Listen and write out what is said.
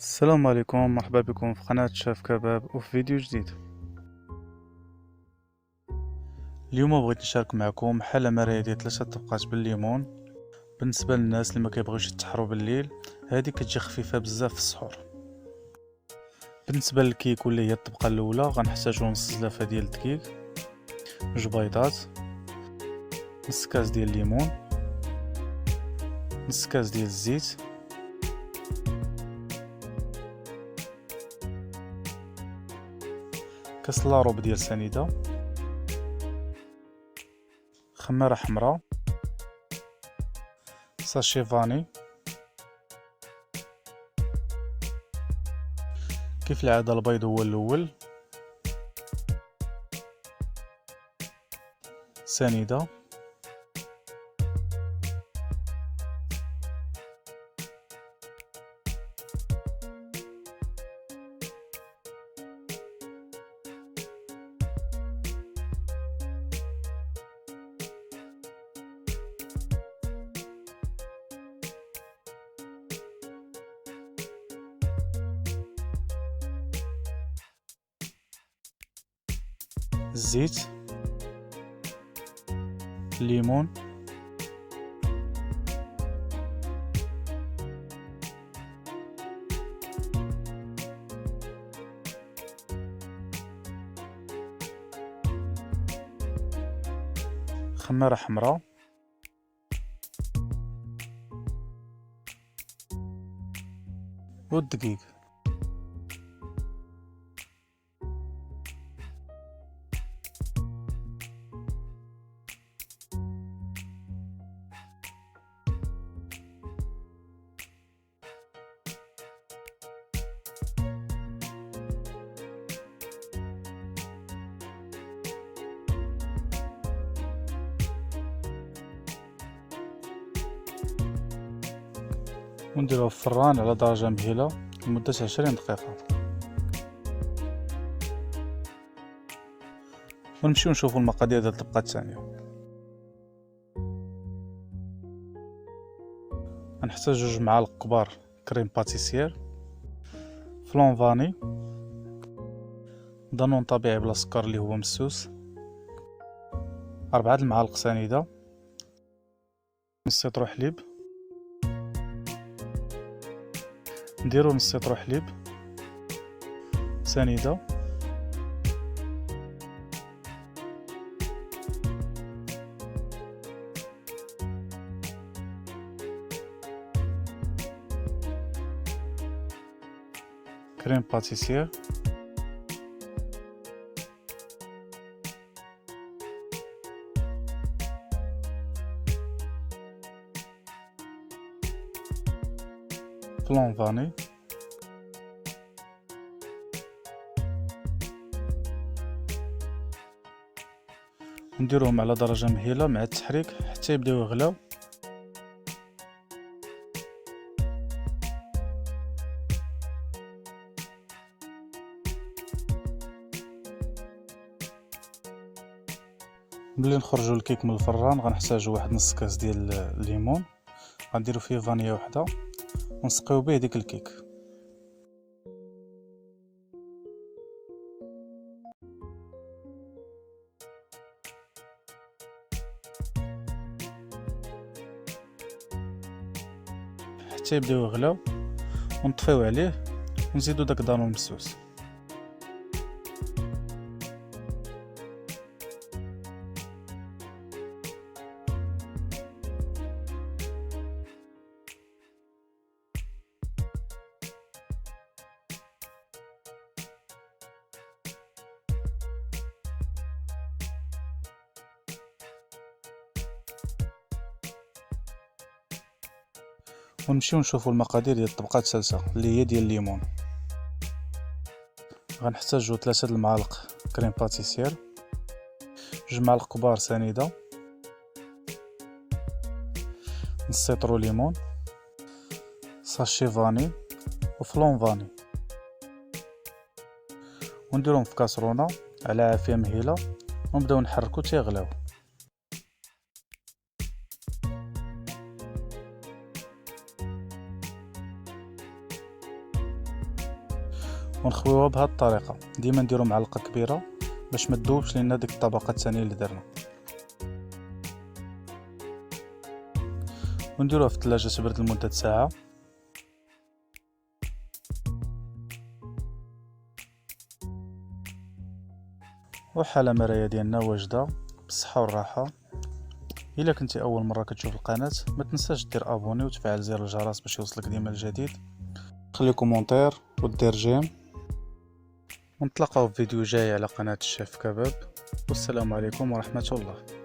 السلام عليكم، مرحبا بكم في قناة شاف كباب وفي فيديو جديد. اليوم بغيت نشارك معكم حالة مرية ديال 3 طبقات بالليمون. بالنسبة للناس اللي ما كيبغيوش يتحروا بالليل، هذه كتجي خفيفة بزاف في السحور. بالنسبة للكيك واللي هي الطبقة الاولى، غنحتاجو نص زلافة ديال الدقيق، 2 بيضات، نص كاس ديال الليمون، نص كاس ديال الزيت، كاس لاروب ديال سنيدة، خمارة حمراء، ساشي فاني. كيف العادة البيض هو الاول، سنيدة، الزيت، الليمون، خمارة حمراء، والدقيق. ونديروه في الفران على درجة مهيلة لمدة 20 دقيقة، ونمشيو نشوفو المقادير ديال الطبقة الثانية. غنحتاج 2 معالق كبار كريم باتيسير، فلون فاني، دانون طبيعي بلا سكر اللي هو مسوس، 4 المعالق سنيدة، نص لتر حليب، نديرو نص لتر حليب، سنيدة، كريم باتيسير، فلون فاني، نديروهم على درجة مهيلة مع التحريك حتى يبداو يغلاو. ملي نخرجوا الكيك من الفران غنحتاجوا واحد نص كاس ديال الليمون، غنديروا فيه فانيا وحده ونسقيو به ديك الكيك. حتى يبداو يغلاو ونطفيو عليه ونزيدو داك دانون مسوس. ونمشيو نشوفو المقادير ديال الطبقة الثالثة اللي هي ديال الليمون. غنحتاجو 3 المعالق كريم باتيسير، 2 معالق كبار سنيدة، نص لتر ليمون، ساشي فاني وفلون فاني، ونديرهم في كاسرونة على عافية مهيلة ونبداو نحركو حتى يغلاو. ونخويوها بهذه الطريقه. ديما نديرو معلقه كبيره باش ما تذوبش لنا ديك الطبقه الثانيه اللي درنا، ونديروها في الثلاجه تبرد لمده ساعه. وحاله مرايه ديالنا واجده بالصحه والراحه. الا كنتي اول مره كتشوف القناه ما تنساش دير ابوني وتفعل زر الجرس باش يوصلك ديما الجديد. خلي كومونتير ودير جيم، ونتلاقاو في فيديو جاي على قناه الشيف كباب. والسلام عليكم ورحمه الله.